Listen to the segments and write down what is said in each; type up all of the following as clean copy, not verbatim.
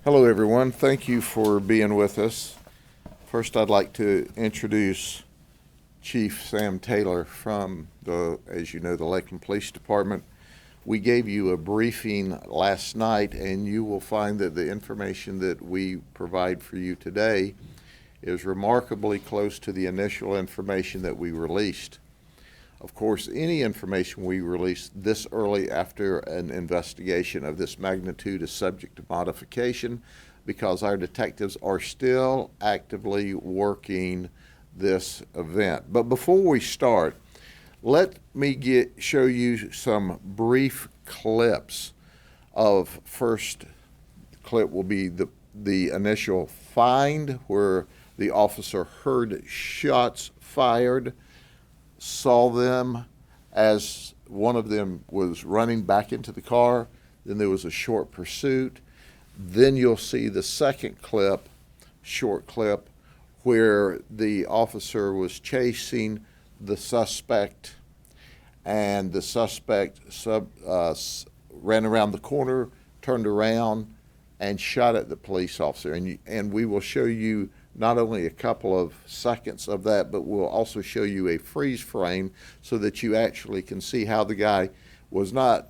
Hello everyone, thank you for being with us. First I'd like to introduce Chief Sam Taylor from as you know, the Lakeland Police Department. We gave you a briefing last night and you will find that the information that we provide for you today is remarkably close to the initial information that we released. Of course, any information we release this early after an investigation of this magnitude is subject to modification because our detectives are still actively working this event. But before we start, let me show you some brief clips of first clip will be the initial find where the officer heard shots fired, saw them as one of them was running back into the car. Then there was a short pursuit. Then you'll see the second clip, short clip, where the officer was chasing the suspect and the suspect ran around the corner, turned around, and shot at the police officer. And we will show you not only a couple of seconds of that, but we'll also show you a freeze frame so that you actually can see how the guy was not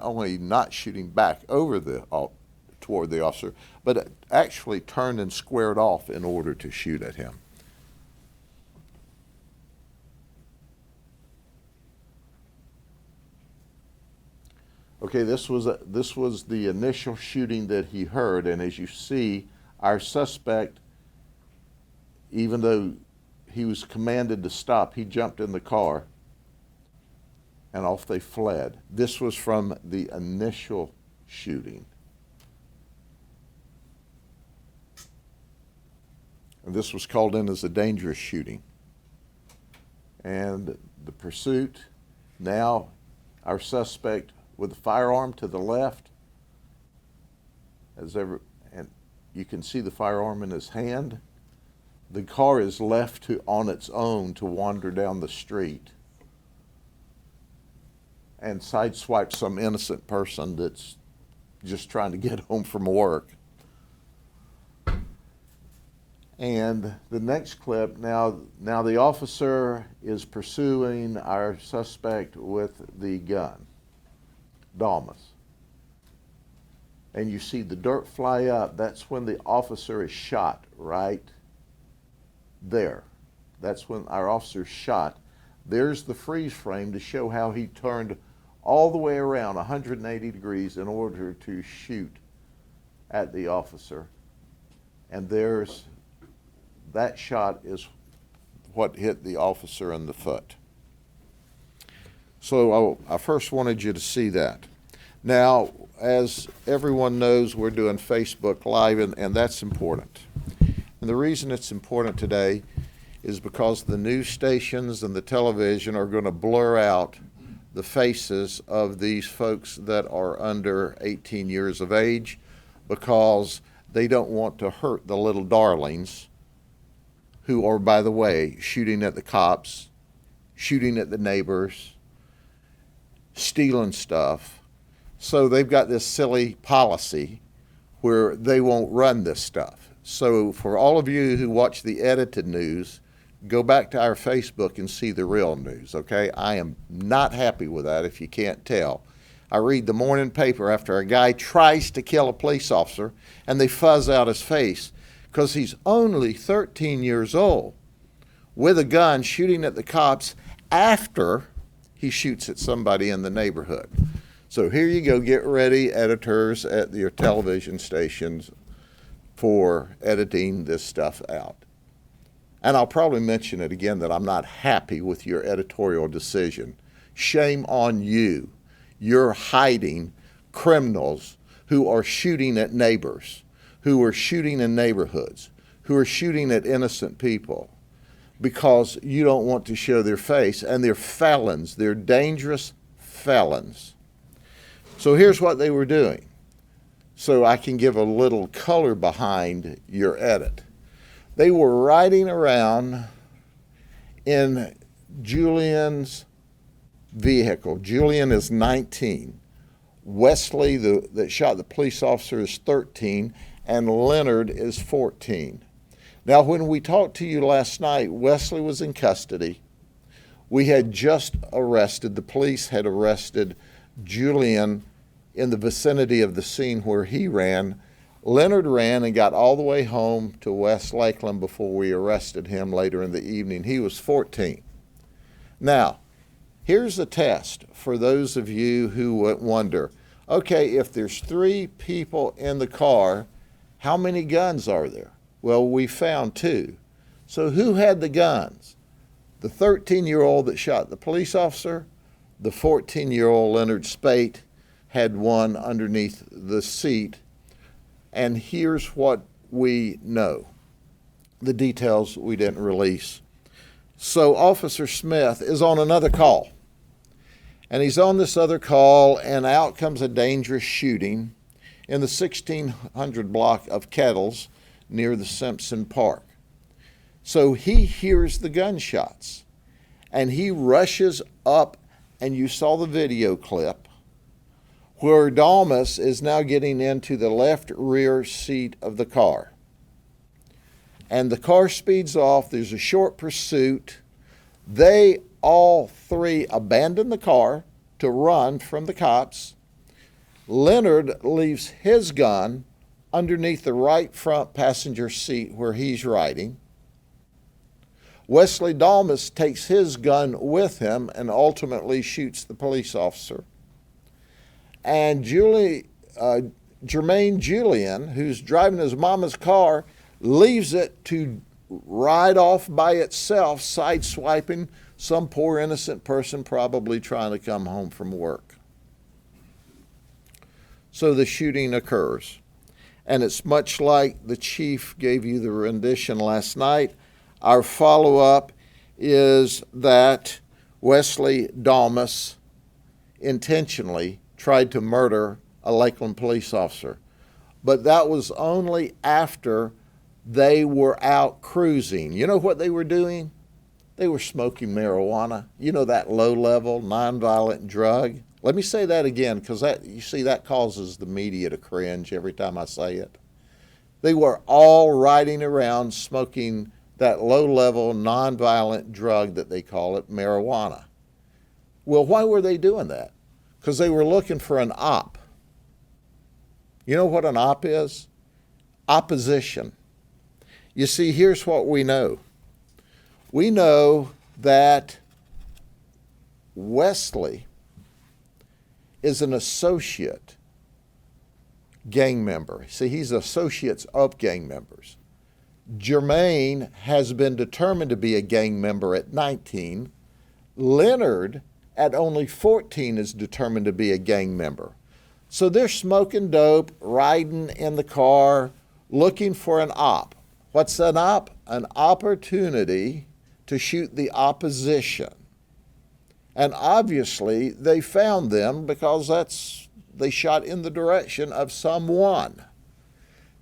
only not shooting back toward the officer, but actually turned and squared off in order to shoot at him. Okay, this was the initial shooting that he heard, and as you see, our suspect, even though he was commanded to stop, he jumped in the car and off they fled. This was from the initial shooting. And this was called in as a dangerous shooting. And the pursuit, now our suspect with the firearm to the left, and you can see the firearm in his hand. The car is left on its own to wander down the street and sideswipe some innocent person that's just trying to get home from work. And the next clip, now the officer is pursuing our suspect with the gun, Dalmas. And you see the dirt fly up. That's when the officer is shot right there. That's when our officer shot. There's the freeze frame to show how he turned all the way around 180 degrees in order to shoot at the officer. And that shot is what hit the officer in the foot. So I first wanted you to see that. Now, as everyone knows, we're doing Facebook Live, and that's important. And the reason it's important today is because the news stations and the television are going to blur out the faces of these folks that are under 18 years of age because they don't want to hurt the little darlings who are, by the way, shooting at the cops, shooting at the neighbors, stealing stuff. So they've got this silly policy where they won't run this stuff. So for all of you who watch the edited news, go back to our Facebook and see the real news, okay? I am not happy with that if you can't tell. I read the morning paper after a guy tries to kill a police officer and they fuzz out his face because he's only 13 years old with a gun shooting at the cops after he shoots at somebody in the neighborhood. So here you go, get ready, editors at your television stations, for editing this stuff out. And I'll probably mention it again that I'm not happy with your editorial decision. Shame on you. You're hiding criminals who are shooting at neighbors, who are shooting in neighborhoods, who are shooting at innocent people because you don't want to show their face, and they're felons. They're dangerous felons. So here's what they were doing, so I can give a little color behind your edit. They were riding around in Julian's vehicle. Julian is 19, Wesley, that shot the police officer, is 13, and Leonard is 14. Now, when we talked to you last night, Wesley was in custody. We had just arrested, the police had arrested Julian in the vicinity of the scene where he ran. Leonard ran and got all the way home to West Lakeland before we arrested him later in the evening. He was 14. Now, here's a test for those of you who would wonder, okay, if there's 3 people in the car, how many guns are there? Well, we found 2. So who had the guns? The 13-year-old that shot the police officer, the 14-year-old Leonard Spate had one underneath the seat. And here's what we know, the details we didn't release. So Officer Smith is on another call. And he's on this other call, and out comes a dangerous shooting in the 1600 block of Kettles near the Simpson Park. So he hears the gunshots, and he rushes up, and you saw the video clip, where Dalmas is now getting into the left rear seat of the car. And the car speeds off. There's a short pursuit. They all 3 abandon the car to run from the cops. Leonard leaves his gun underneath the right front passenger seat where he's riding. Wesley Dalmas takes his gun with him and ultimately shoots the police officer. And Jermaine Julian, who's driving his mama's car, leaves it to ride off by itself, sideswiping some poor innocent person probably trying to come home from work. So the shooting occurs. And it's much like the chief gave you the rendition last night. Our follow-up is that Wesley Dalmas intentionally tried to murder a Lakeland police officer. But that was only after they were out cruising. You know what they were doing? They were smoking marijuana. You know, that low-level, nonviolent drug. Let me say that again, because you see, that causes the media to cringe every time I say it. They were all riding around smoking that low-level, nonviolent drug that they call it, marijuana. Well, why were they doing that? Because they were looking for an op. You know what an op is? Opposition. You see, here's what we know. We know that Wesley is an associate gang member. See, he's associates of gang members. Jermaine has been determined to be a gang member at 19. Leonard, at only 14, is determined to be a gang member. So they're smoking dope, riding in the car, looking for an op. What's an op? An opportunity to shoot the opposition. And obviously, they found them because they shot in the direction of someone.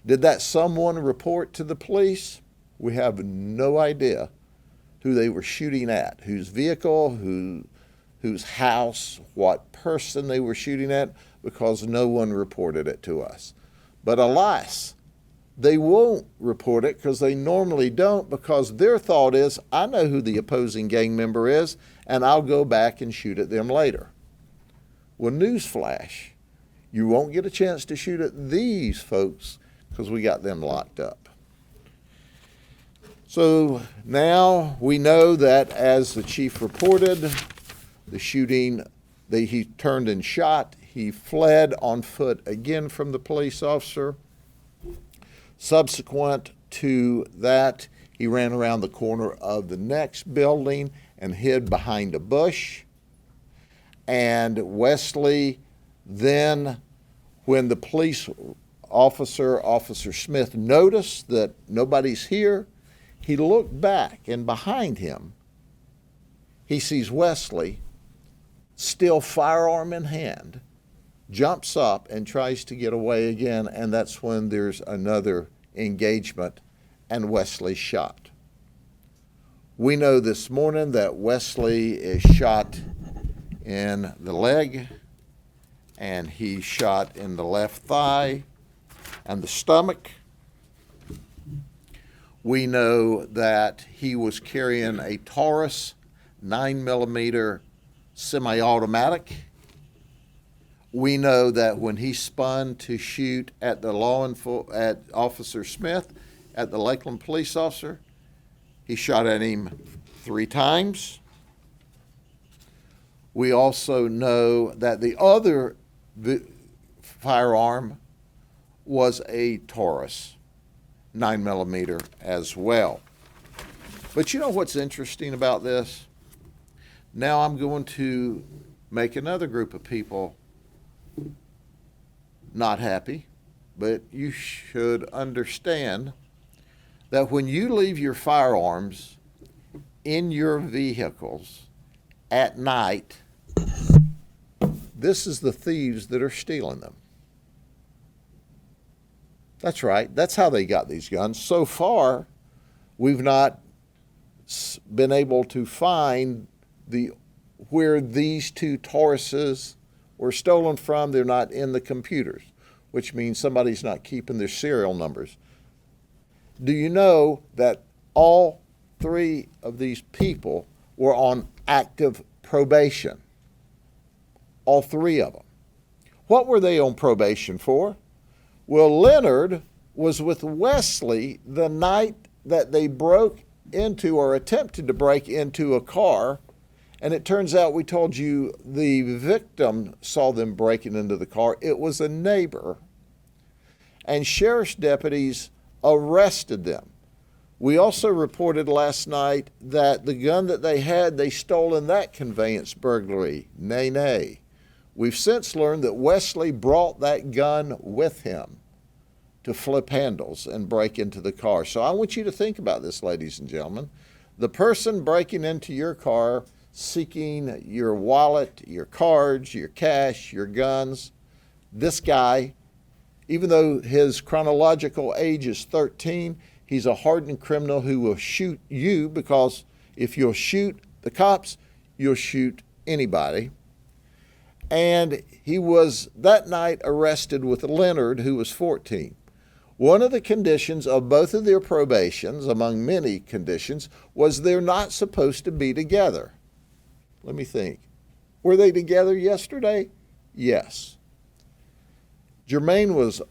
Did that someone report to the police? We have no idea who they were shooting at, whose vehicle, whose house, what person they were shooting at, because no one reported it to us. But alas, they won't report it because they normally don't, because their thought is, I know who the opposing gang member is, and I'll go back and shoot at them later. Well, newsflash, you won't get a chance to shoot at these folks because we got them locked up. So now we know that, as the chief reported, the shooting, he turned and shot. He fled on foot again from the police officer. Subsequent to that, he ran around the corner of the next building and hid behind a bush. And Wesley then, when the police officer, Officer Smith, noticed that nobody's here, he looked back, and behind him, he sees Wesley, still firearm in hand, jumps up and tries to get away again, and that's when there's another engagement and Wesley shot. We know this morning that Wesley is shot in the leg and he shot in the left thigh and the stomach. We know that he was carrying a Taurus 9mm semi-automatic. We know that when he spun to shoot at at Officer Smith, at the Lakeland police officer, he shot at him 3 times. We also know that the other firearm was a Taurus 9mm as well. But you know what's interesting about this? Now I'm going to make another group of people not happy, but you should understand that when you leave your firearms in your vehicles at night, this is the thieves that are stealing them. That's right. That's how they got these guns. So far, we've not been able to find where these 2 Tauruses were stolen from. They're not in the computers, which means somebody's not keeping their serial numbers. Do you know that all 3 of these people were on active probation? All 3 of them. What were they on probation for? Well, Leonard was with Wesley the night that they broke into or attempted to break into a car, and it turns out we told you the victim saw them breaking into the car. It was a neighbor, and sheriff's deputies arrested them. We also reported last night that the gun that they had, they stole in that conveyance burglary. Nay, nay. We've since learned that Wesley brought that gun with him to flip handles and break into the car. So I want you to think about this, ladies and gentlemen. The person breaking into your car, seeking your wallet, your cards, your cash, your guns, this guy, even though his chronological age is 13, he's a hardened criminal who will shoot you, because if you'll shoot the cops, you'll shoot anybody. And he was that night arrested with Leonard, who was 14. One of the conditions of both of their probations, among many conditions, was they're not supposed to be together. Let me think. Were they together yesterday? Yes. Jermaine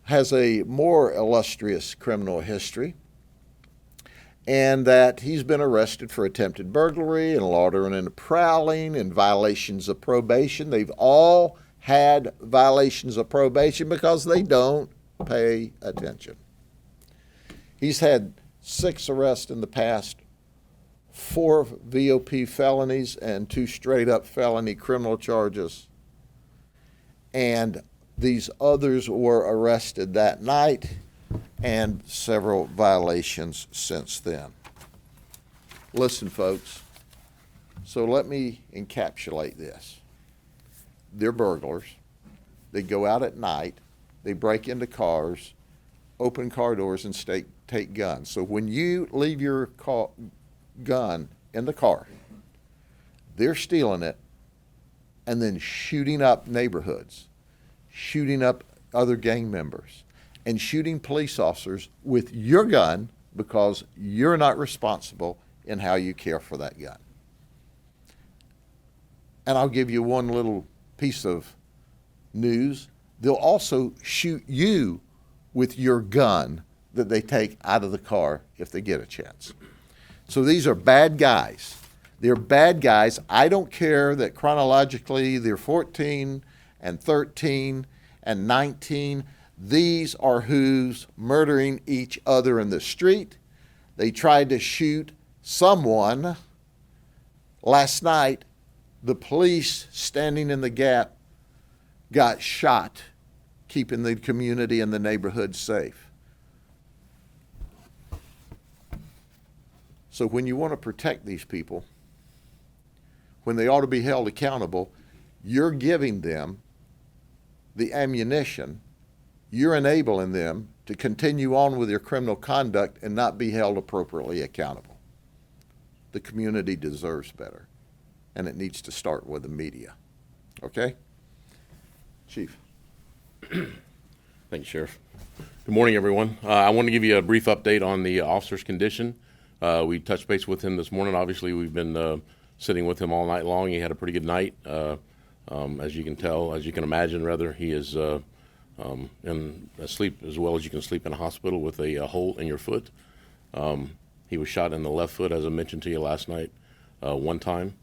has a more illustrious criminal history, and that he's been arrested for attempted burglary and loitering and prowling and violations of probation. They've all had violations of probation because they don't pay attention. He's had 6 arrests in the past, 4 VOP felonies and 2 straight-up felony criminal charges. And these others were arrested that night, and several violations since then. Listen, folks, so let me encapsulate this. They're burglars. They go out at night. They break into cars, open car doors, and take guns. So when you leave your gun in the car, they're stealing it and then shooting up neighborhoods, shooting up other gang members, and shooting police officers with your gun because you're not responsible in how you care for that gun. And I'll give you one little piece of news. They'll also shoot you with your gun that they take out of the car if they get a chance. So these are bad guys. They're bad guys. I don't care that chronologically they're 14 and 13 and 19. These are who's murdering each other in the street. They tried to shoot someone last night. The police standing in the gap got shot, keeping the community and the neighborhood safe. So when you want to protect these people, when they ought to be held accountable, you're giving them the ammunition, you're enabling them to continue on with their criminal conduct and not be held appropriately accountable. The community deserves better, and it needs to start with the media. Okay? Chief. Thank you, Sheriff. Good morning, everyone. I want to give you a brief update on the officer's condition. We touched base with him this morning. Obviously, we've been sitting with him all night long. He had a pretty good night. As you can imagine, rather, he is asleep as well as you can sleep in a hospital with a hole in your foot. He was shot in the left foot, as I mentioned to you last night, one time.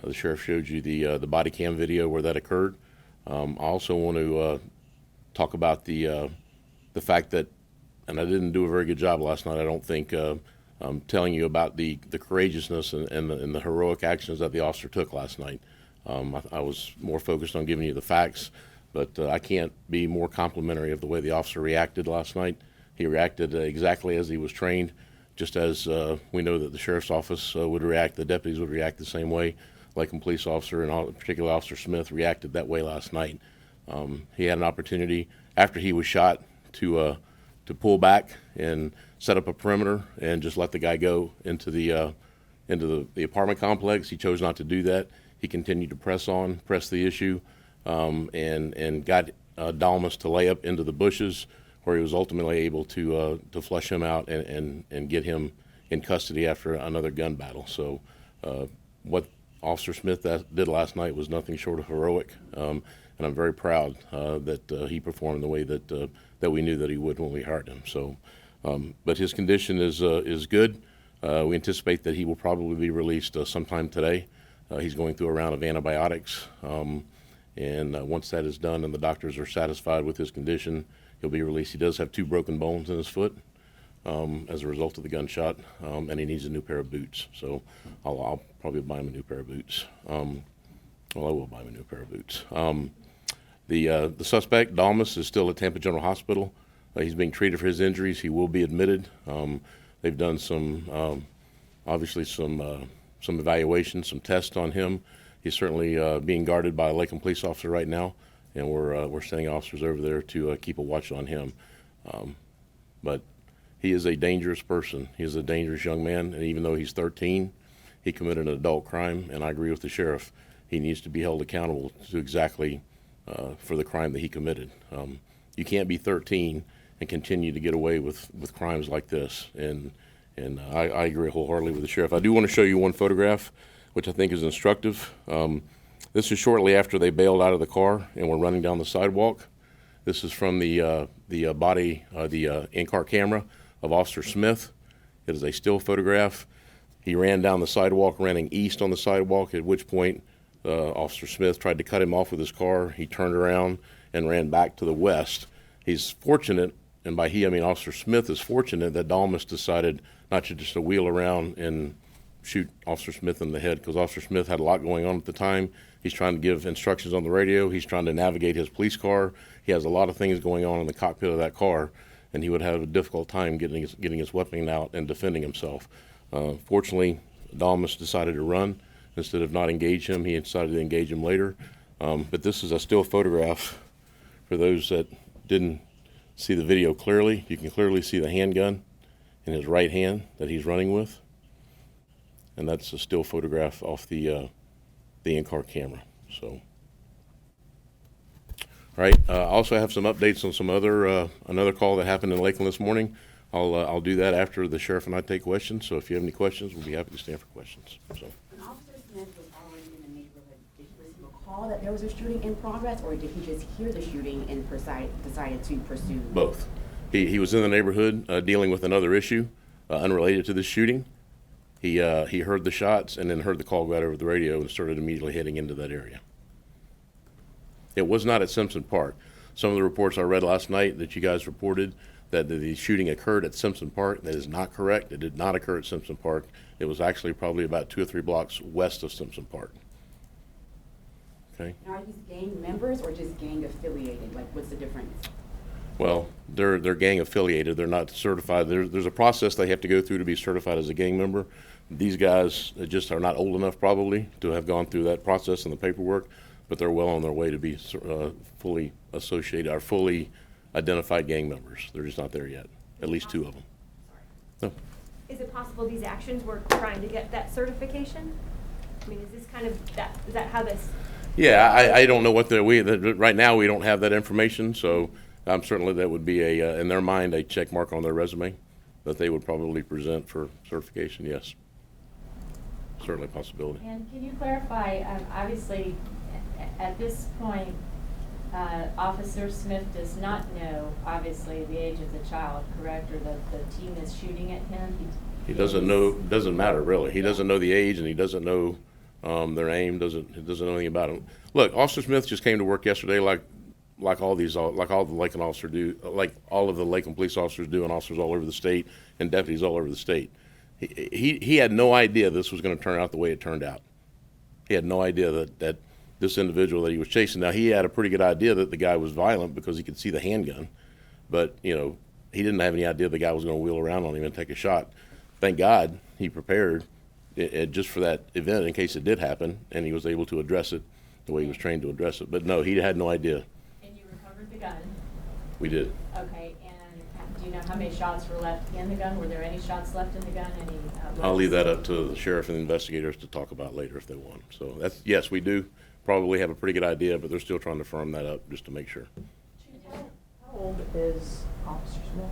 The sheriff showed you the body cam video where that occurred. I also want to talk about the fact that, and I didn't do a very good job last night, I don't think, telling you about the courageousness and the heroic actions that the officer took last night. I was more focused on giving you the facts, but I can't be more complimentary of the way the officer reacted last night. He reacted exactly as he was trained, just as we know that the sheriff's office would react, the deputies would react the same way. Lakeland police officer, and particularly Officer Smith, reacted that way last night. He had an opportunity after he was shot to pull back and set up a perimeter and just let the guy go into the apartment complex. He chose not to do that. He continued to press the issue, and got Dalmas to lay up into the bushes, where he was ultimately able to flush him out and get him in custody after another gun battle. So what Officer Smith did last night was nothing short of heroic, and I'm very proud that he performed the way that we knew that he would when we hired him. So, but his condition is good. We anticipate that he will probably be released sometime today. He's going through a round of antibiotics, and once that is done and the doctors are satisfied with his condition, he'll be released. He does have 2 broken bones in his foot as a result of the gunshot, and he needs a new pair of boots. So I'll probably buy him a new pair of boots. Well, I will buy him a new pair of boots. The suspect, Dalmas, is still at Tampa General Hospital. He's being treated for his injuries. He will be admitted. They've done obviously some evaluations, some tests on him. He's certainly being guarded by a Lakeland police officer right now, and we're sending officers over there to keep a watch on him. But he is a dangerous person. He is a dangerous young man, and even though he's 13, he committed an adult crime, and I agree with the sheriff. He needs to be held accountable to exactly for the crime that he committed. You can't be 13 and continue to get away with crimes like this, and I agree wholeheartedly with the sheriff. I do want to show you one photograph, which I think is instructive. This is shortly after they bailed out of the car and were running down the sidewalk. This is from the in-car camera of Officer Smith. It is a still photograph. He ran down the sidewalk, running east on the sidewalk, at which point Officer Smith tried to cut him off with his car. He turned around and ran back to the west. He's fortunate, and by he I mean Officer Smith is fortunate, that Dalmas decided not to just wheel around and shoot Officer Smith in the head, because Officer Smith had a lot going on at the time. He's trying to give instructions on the radio. He's trying to navigate his police car. He has a lot of things going on in the cockpit of that car, and he would have a difficult time getting his weapon out and defending himself. Fortunately, Dalmas decided to run. Instead of not engage him, he decided to engage him later. But this is a still photograph. For those that didn't see the video clearly, you can clearly see the handgun in his right hand that he's running with. And that's a still photograph off the in-car camera. So, all right. I also have some updates on some another call that happened in Lakeland this morning. I'll do that after the sheriff and I take questions. So if you have any questions, we'll be happy to stand for questions. So. When Officer Smith was already in the neighborhood, did he receive a call that there was a shooting in progress, or did he just hear the shooting and decided to pursue? Both. He was in the neighborhood dealing with another issue unrelated to this shooting. He heard the shots and then heard the call go out over the radio and started immediately heading into that area. It was not at Simpson Park. Some of the reports I read last night that you guys reported that the shooting occurred at Simpson Park. That is not correct. It did not occur at Simpson Park. It was actually probably about 2 or 3 blocks west of Simpson Park. Okay. Now, are these gang members or just gang affiliated? Like, what's the difference? Well, they're gang affiliated. They're not certified. There's a process they have to go through to be certified as a gang member. These guys just are not old enough probably to have gone through that process and the paperwork, but they're well on their way to be fully associated or fully identified gang members. They're just not there yet. At least 2 of them. No. Is it possible these actions were trying to get that certification? I mean, is this kind of that? Is that how this? Yeah, I don't know what right now we don't have that information, so certainly that would be in their mind, a check mark on their resume that they would probably present for certification, yes. Certainly a possibility. And can you clarify, obviously, at this point, Officer Smith does not know, obviously, the age of the child, correct? Or the team is shooting at him? He doesn't know, doesn't matter really. He doesn't know the age and he doesn't know their aim, doesn't know anything about them. Look, Officer Smith just came to work yesterday like all the Lakeland officers do, like all of the Lakeland police officers do, and officers all over the state and deputies all over the state. He had no idea this was going to turn out the way it turned out. He had no idea that this individual that he was chasing, now he had a pretty good idea that the guy was violent because he could see the handgun, but he didn't have any idea the guy was going to wheel around on him and take a shot. Thank God he prepared just for that event in case it did happen, and he was able to address it the way he was trained to address it. But no, he had no idea. And you recovered the gun? We did. Okay, and do you know how many shots were left in the gun? Were there any shots left in the gun? Any? I'll leave that up to the sheriff and the investigators to talk about later if they want. So yes, we do probably have a pretty good idea, but they're still trying to firm that up just to make sure. How old is Officer Smith?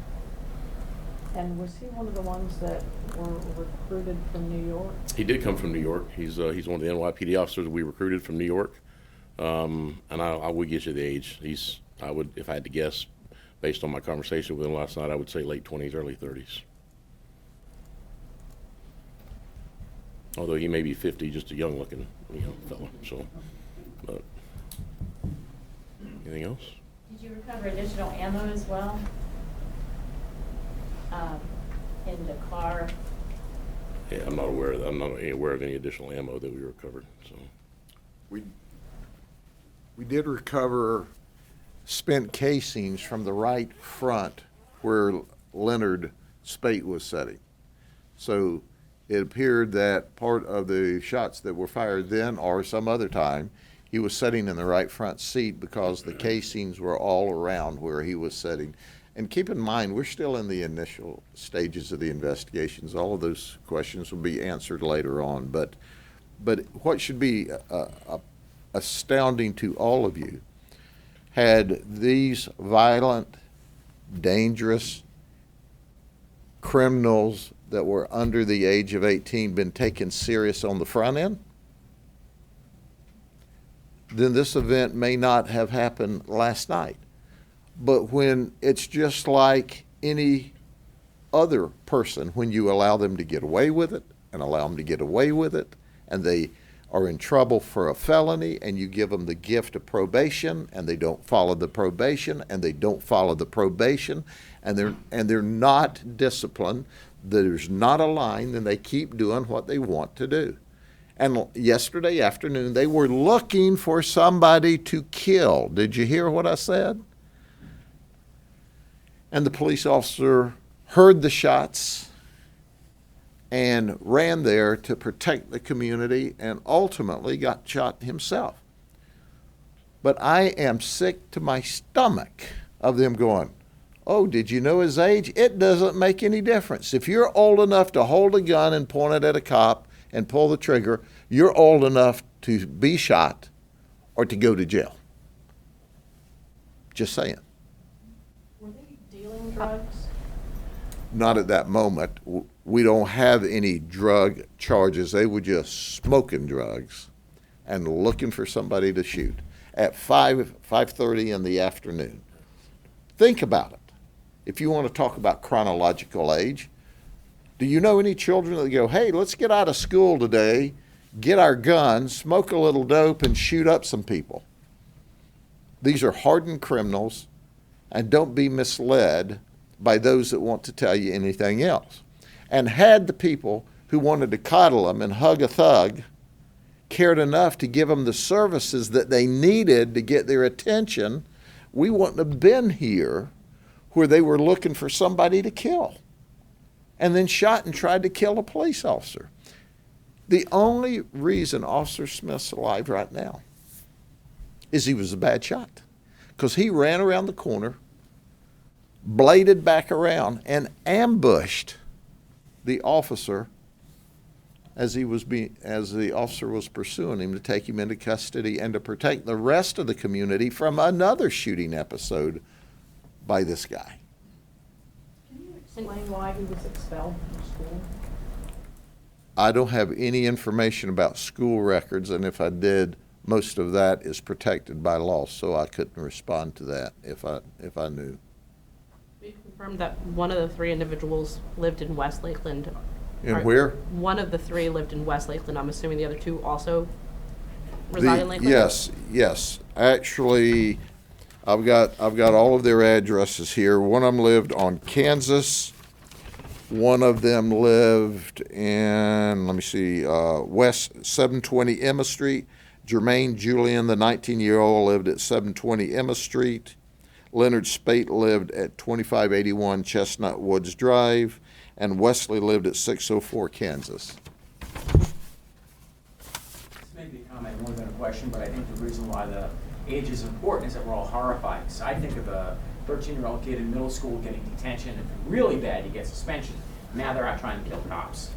And was he one of the ones that were recruited from New York? He did come from New York. He's one of the NYPD officers we recruited from New York. And I would get you the age. If I had to guess, based on my conversation with him last night, I would say late 20s, early 30s. Although he may be 50, just a young-looking, fellow. So, but anything else? Did you recover additional ammo as well? In the car? Yeah, I'm not aware of any additional ammo that we recovered. So We did recover spent casings from the right front where Leonard Spate was sitting. So it appeared that part of the shots that were fired then or some other time, he was sitting in the right front seat because the casings were all around where he was sitting. And keep in mind, we're still in the initial stages of the investigations. All of those questions will be answered later on. But what should be astounding to all of you, had these violent, dangerous criminals that were under the age of 18 been taken serious on the front end, then this event may not have happened last night. But when it's just like any other person, when you allow them to get away with it and allow them to get away with it, and they are in trouble for a felony, and you give them the gift of probation, and they don't follow the probation, and they don't follow the probation, and they're not disciplined, there's not a line, then they keep doing what they want to do. And yesterday afternoon, they were looking for somebody to kill. Did you hear what I said? And the police officer heard the shots and ran there to protect the community and ultimately got shot himself. But I am sick to my stomach of them going, oh, did you know his age? It doesn't make any difference. If you're old enough to hold a gun and point it at a cop and pull the trigger, you're old enough to be shot or to go to jail. Just saying. Were they dealing drugs? Not at that moment. We don't have any drug charges. They were just smoking drugs and looking for somebody to shoot at 5:30 in the afternoon. Think about it. If you want to talk about chronological age, do you know any children that go, hey, let's get out of school today, get our guns, smoke a little dope, and shoot up some people? These are hardened criminals, and don't be misled by those that want to tell you anything else. And had the people who wanted to coddle them and hug a thug cared enough to give them the services that they needed to get their attention, we wouldn't have been here where they were looking for somebody to kill and then shot and tried to kill a police officer. The only reason Officer Smith's alive right now is he was a bad shot, because he ran around the corner, bladed back around, and ambushed the officer as the officer was pursuing him to take him into custody and to protect the rest of the community from another shooting episode by this guy. Can you explain why he was expelled from school? I don't have any information about school records, and if I did, most of that is protected by law, so I couldn't respond to that if I knew. We confirmed that one of the three individuals lived in West Lakeland. And where? One of the three lived in West Lakeland. I'm assuming the other two also reside in Lakeland? Yes. Actually, I've got all of their addresses here. One of them lived on Kansas. One of them lived in, let me see, West 720 Emma Street. Jermaine Julian, the 19-year-old, lived at 720 Emma Street. Leonard Spate lived at 2581 Chestnut Woods Drive. And Wesley lived at 604 Kansas. This may be a comment more than a question, but I think the reason why the age is important is that we're all horrified. So I think of a 13-year-old kid in middle school getting detention. If it's really bad, you get suspension. Now they're out trying to kill cops.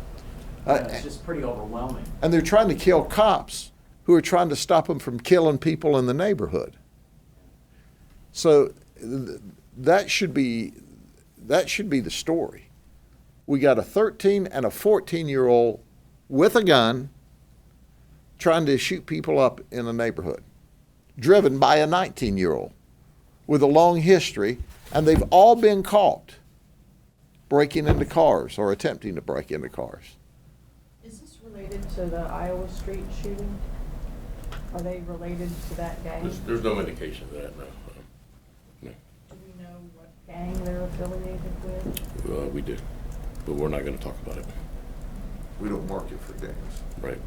It's just pretty overwhelming. And they're trying to kill cops who are trying to stop them from killing people in the neighborhood. So that should be the story. We got a 13 and a 14-year-old with a gun trying to shoot people up in a neighborhood, driven by a 19-year-old with a long history, and they've all been caught breaking into cars or attempting to break into cars. Is this related to the Iowa Street shooting? Are they related to that gang? There's no indication of that, no. No. Do we know what gang they're affiliated with? We do, but we're not going to talk about it. We don't market for gangs. Right.